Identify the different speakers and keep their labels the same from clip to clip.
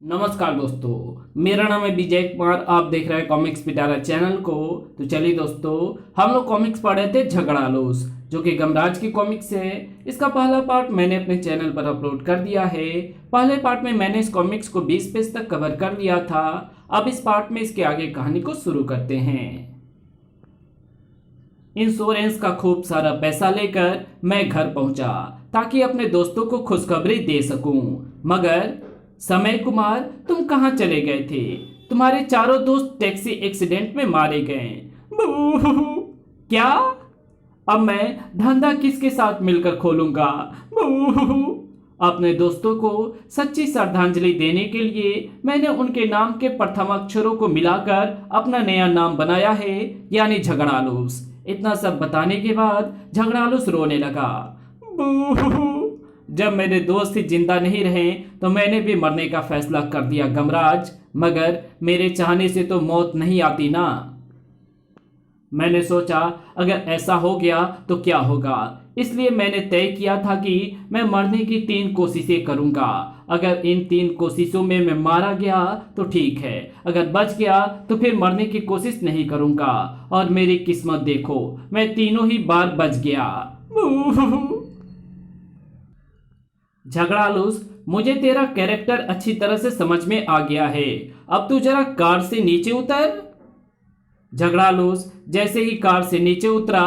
Speaker 1: नमस्कार दोस्तों, मेरा नाम है विजय कुमार। आप देख रहे हैं कॉमिक्स पिटारा चैनल को। तो चलिए दोस्तों, हम लोग कॉमिक्स पढ़े थे झगड़ालूस, जो कि गमराज की कॉमिक्स है। इसका पहला पार्ट मैंने अपने चैनल पर अपलोड कर दिया है। पहले पार्ट में मैंने इस कॉमिक्स को 20 पेज तक कवर कर लिया था। अब इस पार्ट में इसके आगे कहानी को शुरू करते हैं। इंश्योरेंस का खूब सारा पैसा लेकर मैं घर पहुंचा ताकि अपने दोस्तों को खुशखबरी दे सकूं। मगर समय कुमार, तुम कहां चले गए थे? तुम्हारे चारों दोस्त टैक्सी एक्सीडेंट में मारे गए। बूहू। क्या? अब मैं धंधा किसके साथ मिलकर खोलूंगा? बूहू। अपने दोस्तों को सच्ची श्रद्धांजलि देने के लिए मैंने उनके नाम के प्रथम अक्षरों को मिलाकर अपना नया नाम बनाया है, यानी झगड़ालूस। इतना सब बताने के बाद झगड़ालूस रोने लगा। बूहू। जब मेरे दोस्त ही जिंदा नहीं रहे तो मैंने भी मरने का फैसला कर दिया गमराज, मगर मेरे चाहने से तो मौत नहीं आती ना। मैंने सोचा अगर ऐसा हो गया तो क्या होगा, इसलिए मैंने तय किया था कि मैं मरने की 3 कोशिशें करूंगा। अगर इन 3 कोशिशों में मैं मारा गया तो ठीक है, अगर बच गया तो फिर मरने की कोशिश नहीं करूंगा। और मेरी किस्मत देखो, मैं तीनों ही बार बच गया। झगड़ालूस, मुझे तेरा कैरेक्टर अच्छी तरह से समझ में आ गया है। अब तू जरा कार से नीचे उतर। झगड़ालूस जैसे ही कार से नीचे उतरा,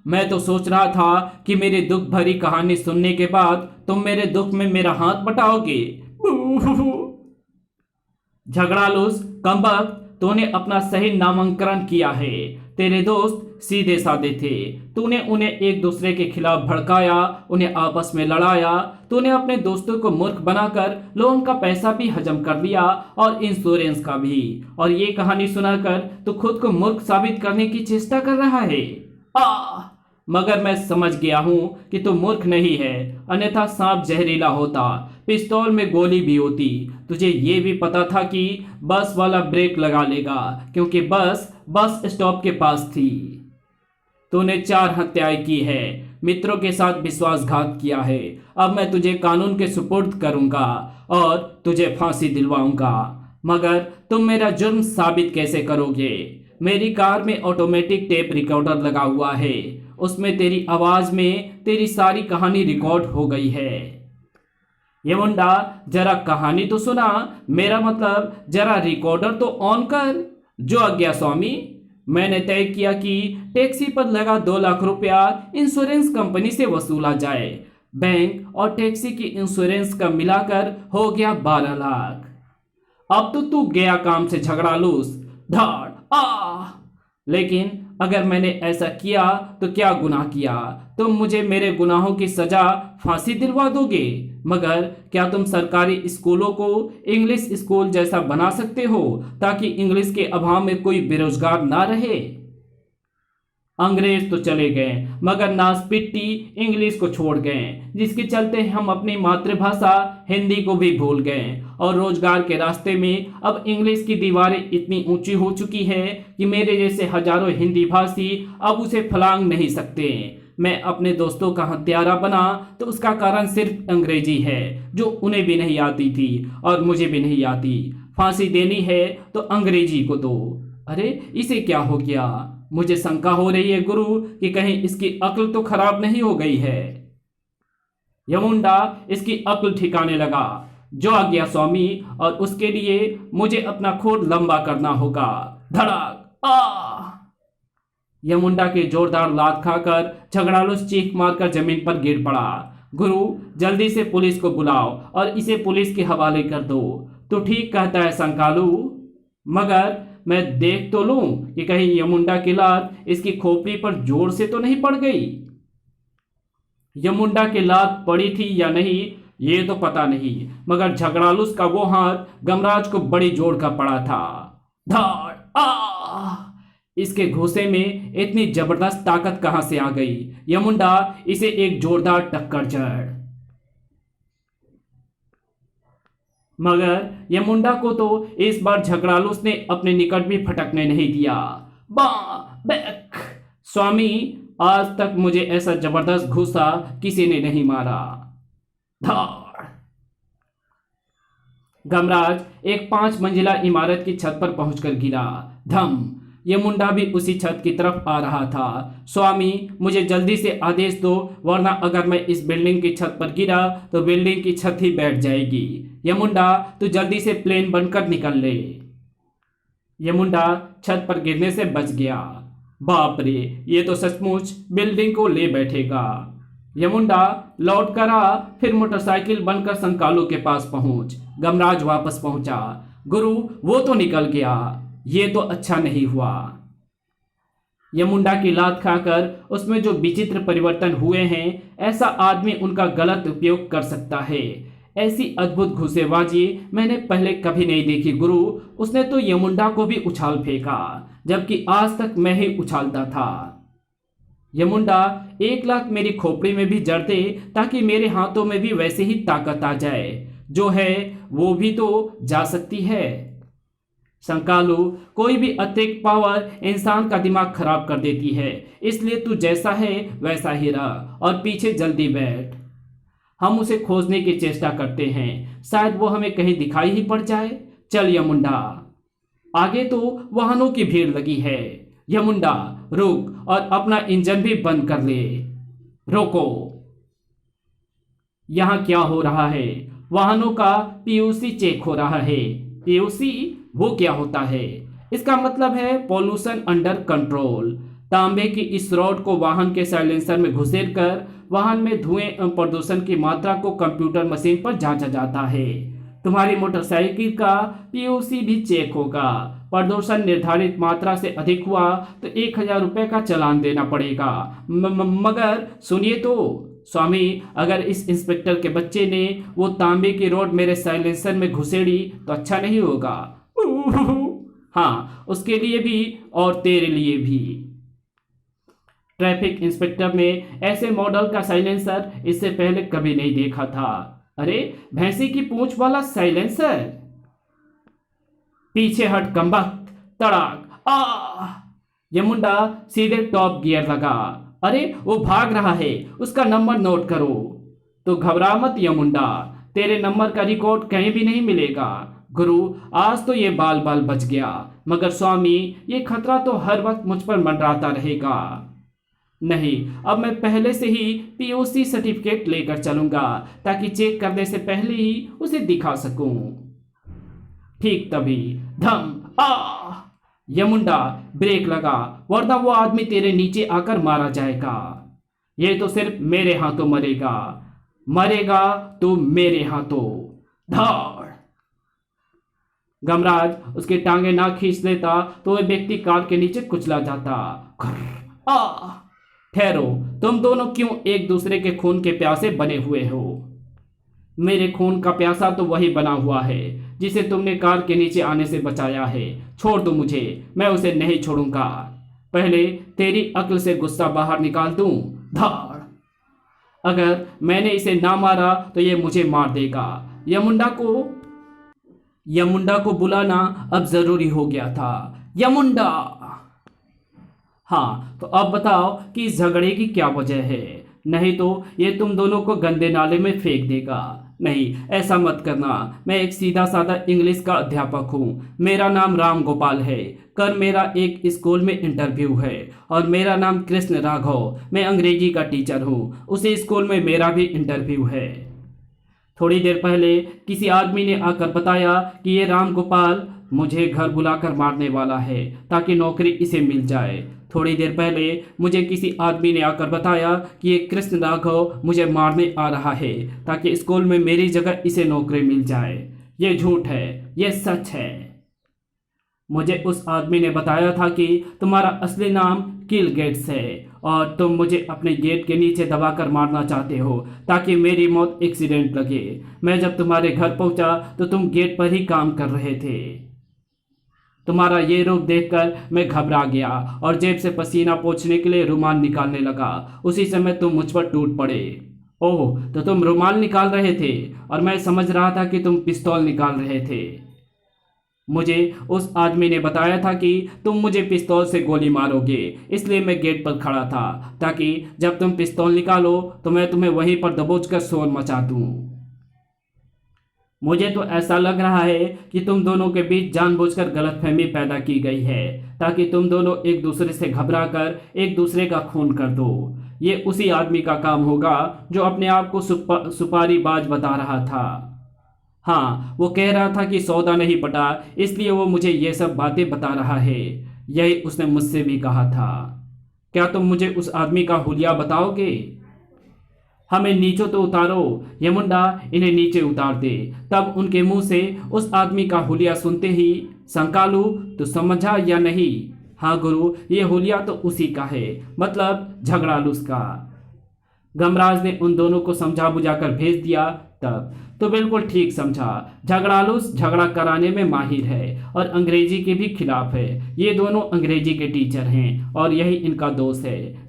Speaker 1: मैं तो सोच रहा था कि मेरी दुख भरी कहानी सुनने के बाद तुम मेरे दुख में मेरा हाथ बटाओगे। झगड़ालूस, कमबख्त, तूने अपना सही नामांकन किया है। तेरे दोस्त सीधे साधे थे। तूने उन्हें एक दूसरे के खिलाफ भड़काया, उन्हें आपस में लड़ाया। तूने अपने दोस्तों को मूर्ख बनाकर लोन का पैसा भी हजम कर लिया और इंश्योरेंस का भी। और ये कहानी सुनाकर तू खुद को मूर्ख साबित करने की चेष्टा कर रहा है। मगर मैं समझ गया हूं कि तू मूर्ख नहीं है, अन्यथा सांप जहरीला होता, पिस्तौल में गोली भी होती। तुझे ये भी पता था कि बस वाला ब्रेक लगा लेगा, क्योंकि बस स्टॉप के पास थी। तूने 4 हत्याएं की है, मित्रों के साथ विश्वासघात किया है। अब मैं तुझे कानून के सुपुर्द करूंगा और तुझे फांसी दिलवाऊंगा। मगर तुम मेरा जुर्म साबित कैसे करोगे? मेरी कार में ऑटोमेटिक टेप रिकॉर्डर लगा हुआ है, उसमें तेरी आवाज में तेरी सारी कहानी रिकॉर्ड हो गई है। ये मुंडा, जरा कहानी तो सुना, मेरा मतलब जरा रिकॉर्डर तो ऑन कर। जो आज्ञा स्वामी। मैंने तय किया कि टैक्सी पर लगा 2 लाख रुपया इंश्योरेंस कंपनी से वसूला जाए। बैंक और टैक्सी की इंश्योरेंस का मिलाकर हो गया 12 लाख। अब तो तू गया काम से झगड़ालूस। धाड़ लेकिन अगर मैंने ऐसा किया तो क्या गुनाह किया? तुम मुझे मेरे गुनाहों की सजा फांसी दिलवा दोगे। मगर क्या तुम सरकारी स्कूलों को इंग्लिश स्कूल जैसा बना सकते हो ताकि इंग्लिश के अभाव में कोई बेरोजगार ना रहे? अंग्रेज तो चले गए, मगर नासपिट्टी इंग्लिश को छोड़ गए, जिसके चलते हम अपनी मातृभाषा हिंदी को भी भूल गए। और रोजगार के रास्ते में अब इंग्लिश की दीवारें इतनी ऊंची हो चुकी है कि मेरे जैसे हजारों हिंदी भाषी अब उसे फलांग नहीं सकते। मैं अपने दोस्तों का हत्यारा बना तो उसका कारण सिर्फ अंग्रेजी है, जो उन्हें भी नहीं आती थी और मुझे भी नहीं आती। फांसी देनी है तो अंग्रेजी को दो। अरे, इसे क्या हो गया? मुझे शंका हो रही है गुरु कि कहीं इसकी अक्ल तो खराब नहीं हो गई है। यमुंडा, इसकी अक्ल ठिकाने लगा। जो आज्ञा स्वामी, और उसके लिए मुझे अपना खोर लंबा करना होगा। धड़ाक। यमुंडा के जोरदार लात खाकर झगड़ालूस चीख मारकर जमीन पर गिर पड़ा। गुरु, जल्दी से पुलिस को बुलाओ और इसे पुलिस के हवाले कर दो। तो ठीक कहता है संकालू, मगर मैं देख तो लूं कि कहीं यमुंडा की लात इसकी खोपड़ी पर जोर से तो नहीं पड़ गई। यमुंडा की लात पड़ी थी या नहीं ये तो पता नहीं, मगर झगड़ालूस का वो हाथ गमराज को बड़ी जोर का पड़ा था। धाड़। इसके घूंसे में इतनी जबरदस्त ताकत कहां से आ गई? यमुंडा, इसे एक जोरदार टक्कर जड़। मगर यमुंडा को तो इस बार झगड़ालूस ने अपने निकट भी फटकने नहीं दिया। बैक। स्वामी, आज तक मुझे ऐसा जबरदस्त घूसा किसी ने नहीं मारा। धाड़। गमराज एक 5 मंजिला इमारत की छत पर पहुंचकर गिरा। धम। ये मुंडा भी उसी छत की तरफ आ रहा था। स्वामी, मुझे जल्दी से आदेश दो, वरना अगर मैं इस बिल्डिंग की छत पर गिरा तो बिल्डिंग की छत ही बैठ जाएगी। ये मुंडा, तू जल्दी से प्लेन बनकर निकल ले। ये मुंडा छत पर गिरने से बच गया। बाप रे, ये तो सचमुच बिल्डिंग को ले बैठेगा। ये मुंडा लौट कर आ, फिर मोटरसाइकिल बनकर संकालू के पास पहुंच। गमराज वापस पहुंचा। गुरु, वो तो निकल गया। ये तो अच्छा नहीं हुआ। ये मुंडा की लात खाकर उसमें जो विचित्र परिवर्तन हुए हैं, ऐसा आदमी उनका गलत उपयोग कर सकता है। ऐसी अद्भुत घुसेबाजी मैंने पहले कभी नहीं देखी गुरु। उसने तो यमुंडा को भी उछाल फेंका, जबकि आज तक मैं ही उछालता था। यमुंडा 1 लाख मेरी खोपड़ी में भी जड़ दे, ताकि मेरे हाथों में भी वैसे ही ताकत आ जाए। जो है वो भी तो जा सकती है। संकालू, कोई भी अतिरिक्त पावर इंसान का दिमाग खराब कर देती है, इसलिए तू जैसा है वैसा ही रह और पीछे जल्दी बैठ। हम उसे खोजने की चेष्टा करते हैं, शायद वो हमें कहीं दिखाई ही पड़ जाए। चल यमुंडा। आगे तो वाहनों की भीड़ लगी है। यमुंडा रुक और अपना इंजन भी बंद कर ले। रोको। यहाँ क्या हो रहा है? वाहनों का पीयूसी चेक हो रहा है। पीयूसी वो क्या होता है? इसका मतलब है पॉल्यूशन अंडर कंट्रोल। तांबे की इस रॉड को वाहन के साइलेंसर में घुसेड़ कर वाहन में धुएं एवं प्रदूषण की मात्रा को कंप्यूटर मशीन पर जांचा जाता है। तुम्हारी मोटरसाइकिल का पीयूसी भी चेक होगा। प्रदूषण निर्धारित मात्रा से अधिक हुआ तो 1,000 रुपए का चालान देना पड़ेगा। मगर सुनिए तो स्वामी, अगर इस इंस्पेक्टर के बच्चे ने वो तांबे की रॉड मेरे साइलेंसर में घुसेड़ी तो अच्छा नहीं होगा। हाँ, उसके लिए भी और तेरे लिए भी। ट्रैफिक इंस्पेक्टर ने ऐसे मॉडल का साइलेंसर इससे पहले कभी नहीं देखा था। अरे, भैंसी की पूंछ वाला साइलेंसर। पीछे हट कमबख्त। तड़ाक। यमुंडा सीधे टॉप गियर लगा। अरे, वो भाग रहा है, उसका नंबर नोट करो। तो घबरा मत यमुंडा, तेरे नंबर का रिकॉर्ड कहीं भी नहीं मिलेगा। गुरु, आज तो ये बाल बाल बच गया, मगर स्वामी, ये खतरा तो हर वक्त मुझ पर मंडराता रहेगा। नहीं, अब मैं पहले से ही पीओसी सर्टिफिकेट लेकर चलूंगा, ताकि चेक करने से पहले ही उसे दिखा सकूं। ठीक तभी धम। यमुंडा ब्रेक लगा, वरना वो आदमी तेरे नीचे आकर मारा जाएगा। ये तो सिर्फ मेरे हाथों मरेगा। मरेगा तो मेरे हाथों। धाड़। गमराज उसकी टांगे ना खींच लेता तो वह व्यक्ति कार के नीचे कुचला जाता। ठहरो, तुम दोनों क्यों एक दूसरे के खून के प्यासे बने हुए हो? मेरे खून का प्यासा तो वही बना हुआ है जिसे तुमने कार के नीचे आने से बचाया है। छोड़ दो मुझे, मैं उसे नहीं छोड़ूंगा। पहले तेरी अक्ल से गुस्सा बाहर निकाल दूं। धाड़। अगर मैंने इसे ना मारा तो ये मुझे मार देगा। यमुंडा को बुलाना अब जरूरी हो गया था। यमुंडा। हाँ, तो अब बताओ कि इस झगड़े की क्या वजह है? नहीं तो ये तुम दोनों को गंदे नाले में फेंक देगा। नहीं, ऐसा मत करना। मैं एक सीधा साधा इंग्लिश का अध्यापक हूँ। मेरा नाम राम गोपाल है। कल मेरा एक स्कूल में इंटरव्यू है और मेरा नाम कृष्ण राघव। मैं अंग्रेजी का टीचर हूँ। उसी स्कूल में मेरा भी इंटरव्यू है। थोड़ी देर पहले किसी आदमी ने आकर बताया कि ये राम गोपाल मुझे घर बुलाकर मारने वाला है, ताकि नौकरी इसे मिल जाए। थोड़ी देर पहले मुझे किसी आदमी ने आकर बताया कि ये कृष्ण राघव मुझे मारने आ रहा है, ताकि स्कूल में मेरी जगह इसे नौकरी मिल जाए। ये झूठ है, ये सच है। मुझे उस आदमी ने बताया था कि तुम्हारा असली नाम किल गेट्स है और तुम मुझे अपने गेट के नीचे दबाकर मारना चाहते हो, ताकि मेरी मौत एक्सीडेंट लगे। मैं जब तुम्हारे घर पहुंचा तो तुम गेट पर ही काम कर रहे थे। तुम्हारा ये रूप देखकर मैं घबरा गया और जेब से पसीना पोंछने के लिए रुमाल निकालने लगा। उसी समय तुम मुझ पर टूट पड़े। ओह, तो तुम रुमाल निकाल रहे थे और मैं समझ रहा था कि तुम पिस्तौल निकाल रहे थे। मुझे उस आदमी ने बताया था कि तुम मुझे पिस्तौल से गोली मारोगे, इसलिए मैं गेट पर खड़ा था, ताकि जब तुम पिस्तौल निकालो तो मैं तुम्हें वहीं पर दबोचकर शोर मचा दूं। मुझे तो ऐसा लग रहा है कि तुम दोनों के बीच जानबूझकर गलतफहमी पैदा की गई है ताकि तुम दोनों एक दूसरे से घबराकर एक दूसरे का खून कर दो। ये उसी आदमी का काम होगा जो अपने आप को सुपारीबाज बता रहा था। हाँ, वो कह रहा था कि सौदा नहीं पटा, इसलिए वो मुझे ये सब बातें बता रहा है। यही उसने मुझसे भी कहा था। क्या तुम मुझे उस आदमी का हुलिया बताओगे? हमें नीचे तो उतारो, ये मुंडा इन्हें नीचे उतार दे। तब उनके मुंह से उस आदमी का हुलिया सुनते ही संकालू, तू समझा या नहीं? हाँ गुरु, ये हुलिया तो उसी का है, मतलब झगड़ालूस का। गमराज ने उन दोनों को समझा बुझाकर भेज दिया। तब तो बिल्कुल ठीक समझा, झगड़ालूस झगड़ा कराने में माहिर है और अंग्रेजी के भी खिलाफ है। ये दोनों अंग्रेजी के टीचर हैं और यही इनका दोष है,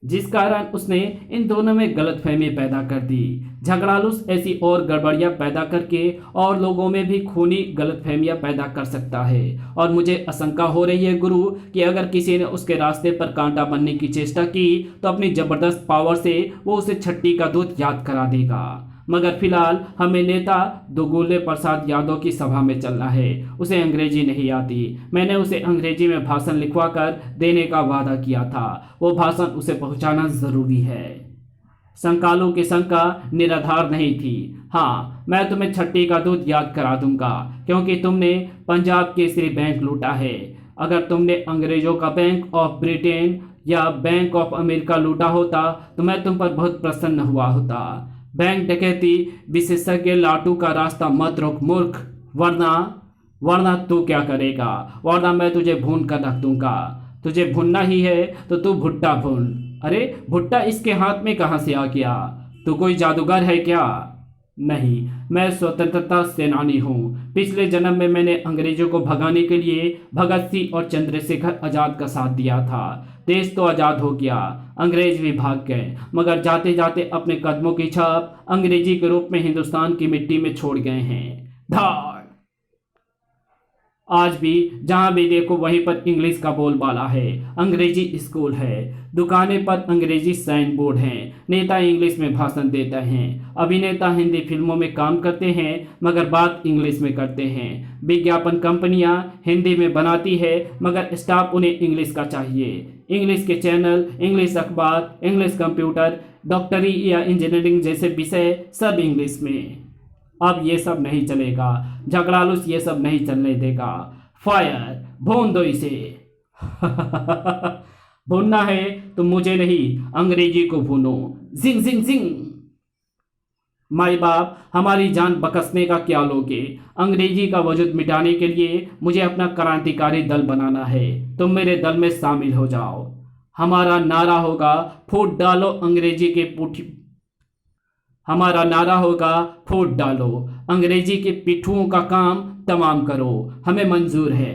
Speaker 1: जिस कारण उसने इन दोनों में गलतफहमी पैदा कर दी। झगड़ालूस ऐसी और गड़बड़ियां पैदा करके और लोगों में भी खूनी गलतफहमियां पैदा कर सकता है। और मुझे आशंका हो रही है गुरु कि अगर किसी ने उसके रास्ते पर कांटा बनने की चेष्टा की तो अपनी जबरदस्त पावर से वो उसे छट्टी का दूध याद करा देगा। मगर फिलहाल हमें नेता दुगुले प्रसाद यादव की सभा में चलना है। उसे अंग्रेजी नहीं आती। मैंने उसे अंग्रेजी में भाषण लिखवा कर देने का वादा किया था। वो भाषण उसे पहुंचाना जरूरी है। संकालू की शंका निराधार नहीं थी। हाँ, मैं तुम्हें छट्टी का दूध याद करा दूंगा क्योंकि तुमने पंजाब केसरी बैंक लूटा है। अगर तुमने अंग्रेजों का बैंक ऑफ ब्रिटेन या बैंक ऑफ अमेरिका लूटा होता तो मैं तुम पर बहुत प्रसन्न हुआ होता। बैंक डकैती विशेषज्ञ लाटू का रास्ता मत रोक मूर्ख, वरना तू क्या करेगा? वरना मैं तुझे भून कर रख दूंगा। तुझे भुनना ही है तो तू भुट्टा भून। अरे भुट्टा इसके हाथ में कहां से आ गया? तू कोई जादूगर है क्या? नहीं, मैं स्वतंत्रता सेनानी हूँ। पिछले जन्म में मैंने अंग्रेजों को भगाने के लिए भगत सिंह और चंद्रशेखर आजाद का साथ दिया था। देश तो आजाद हो गया, अंग्रेज भी भाग गए, मगर जाते जाते अपने कदमों की छाप अंग्रेजी के रूप में हिंदुस्तान की मिट्टी में छोड़ गए हैं। धाड़! आज भी जहां भी देखो वहीं पर इंग्लिश का बोलबाला है। अंग्रेजी स्कूल है, दुकानें पर अंग्रेजी साइन बोर्ड हैं, नेता इंग्लिश में भाषण देते हैं, अभिनेता हिंदी फिल्मों में काम करते हैं मगर बात इंग्लिश में करते हैं, विज्ञापन कंपनियां हिंदी में बनाती है मगर स्टाफ उन्हें इंग्लिश का चाहिए। इंग्लिश के चैनल, इंग्लिश अखबार, इंग्लिश कंप्यूटर, डॉक्टरी या इंजीनियरिंग जैसे विषय सब इंग्लिश में। अब ये सब नहीं चलेगा। झगड़ालूस ये सब नहीं चलने देगा। फायर! भून दो इसे। भूनना है तो मुझे नहीं, अंग्रेजी को भूनो। जिंग जिंग जिंग! माई बाप, हमारी जान बकसने का क्या लोगे? अंग्रेजी का वजूद मिटाने के लिए मुझे अपना क्रांतिकारी दल बनाना है। तुम मेरे दल में शामिल हो जाओ। हमारा नारा होगा फूट डालो अंग्रेजी के पुठी। हमारा नारा होगा फूट डालो अंग्रेजी के पिट्ठुओं का काम तमाम करो। हमें मंजूर है।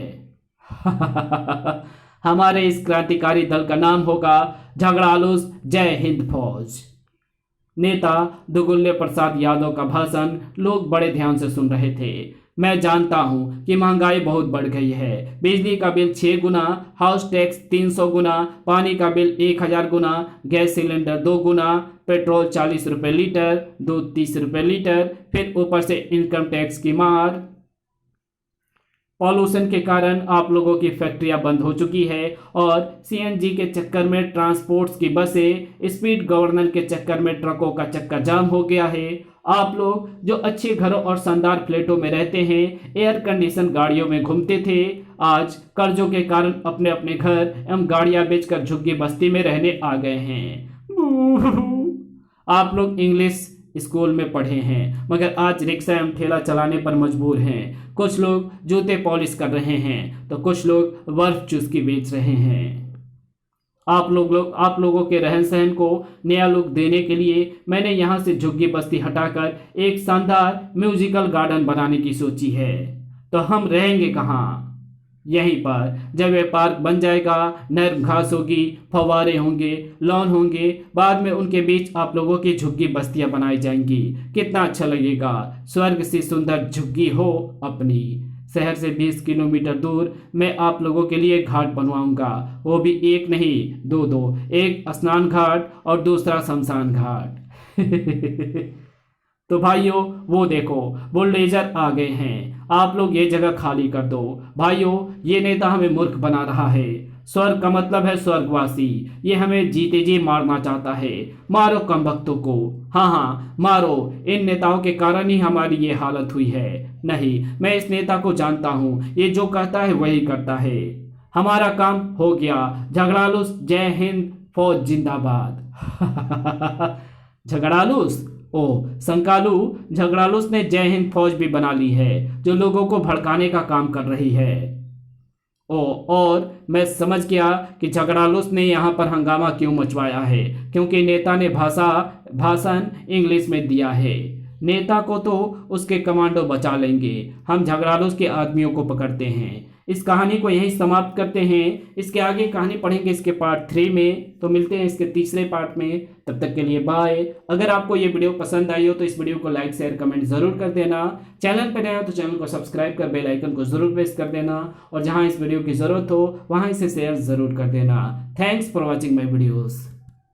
Speaker 1: हमारे इस क्रांतिकारी दल का नाम होगा झगड़ालूस जय हिंद फौज। नेता दुगुल्ले प्रसाद यादव का भाषण लोग बड़े ध्यान से सुन रहे थे। मैं जानता हूं कि महंगाई बहुत बढ़ गई है। बिजली का बिल 6 गुना, हाउस टैक्स 300 गुना, पानी का बिल 1000 गुना, गैस सिलेंडर 2 गुना, पेट्रोल 40 रुपये लीटर, दूध 30 रुपये लीटर, फिर ऊपर से इनकम टैक्स की मार। पॉल्यूशन के कारण आप लोगों की फैक्ट्रियां बंद हो चुकी है और सीएनजी के चक्कर में ट्रांसपोर्ट्स की बसें, स्पीड गवर्नर के चक्कर में ट्रकों का चक्कर जाम हो गया है। आप लोग जो अच्छे घरों और शानदार फ्लैटों में रहते हैं, एयर कंडीशन गाड़ियों में घूमते थे, आज कर्जों के कारण अपने अपने घर एवं गाड़ियां बेचकर झुग्गी बस्ती में रहने आ गए हैं। आप लोग इंग्लिश स्कूल में पढ़े हैं मगर आज रिक्शा एवं ठेला चलाने पर मजबूर हैं। कुछ लोग जूते पॉलिश कर रहे हैं तो कुछ लोग बर्फ चुस्की बेच रहे हैं। आप लोगों के रहन सहन को नया लुक देने के लिए मैंने यहाँ से झुग्गी बस्ती हटाकर एक शानदार म्यूजिकल गार्डन बनाने की सोची है। तो हम रहेंगे कहाँ? यहीं पर। जब यह पार्क बन जाएगा, नर्म घास होगी, फव्वारे होंगे, लॉन होंगे, बाद में उनके बीच आप लोगों की झुग्गी बस्तियां बनाई जाएंगी। कितना अच्छा लगेगा। स्वर्ग से सुंदर झुग्गी हो अपनी। शहर से 20 किलोमीटर दूर मैं आप लोगों के लिए घाट बनवाऊंगा, वो भी एक नहीं 2-2, एक स्नान घाट और दूसरा शमशान घाट। तो भाइयों वो देखो बुलडोजर आ गए हैं, आप लोग ये जगह खाली कर दो। भाइयों ये नेता हमें मूर्ख बना रहा है। स्वर्ग का मतलब है स्वर्गवासी, ये हमें जीते जी मारना चाहता है। मारो कमबख्तों को, हाँ हाँ मारो, इन नेताओं के कारण ही हमारी ये हालत हुई है। नहीं, मैं इस नेता को जानता हूँ, ये जो कहता है वही करता है। हमारा काम हो गया। झगड़ालूस जय हिंद फौज जिंदाबाद। झगड़ालूस, ओ संकालू, झगड़ालूस ने जय हिंद फौज भी बना ली है जो लोगों को भड़काने का काम कर रही है। ओ, और मैं समझ गया कि झगड़ालूस ने यहाँ पर हंगामा क्यों मचवाया है, क्योंकि नेता ने भाषण इंग्लिश में दिया है। नेता को तो उसके कमांडो बचा लेंगे, हम झगड़ालूस के आदमियों को पकड़ते हैं। इस कहानी को यहीं समाप्त करते हैं। इसके आगे कहानी पढ़ेंगे इसके पार्ट 3 में, तो मिलते हैं इसके तीसरे पार्ट में। तब तक के लिए बाय। अगर आपको ये वीडियो पसंद आई हो तो इस वीडियो को लाइक शेयर कमेंट जरूर कर देना। चैनल पर नए हो तो चैनल को सब्सक्राइब कर बेल आइकन को जरूर प्रेस कर देना, और जहां इस वीडियो की जरूरत हो वहां इसे शेयर जरूर कर देना। Thanks for watching my videos.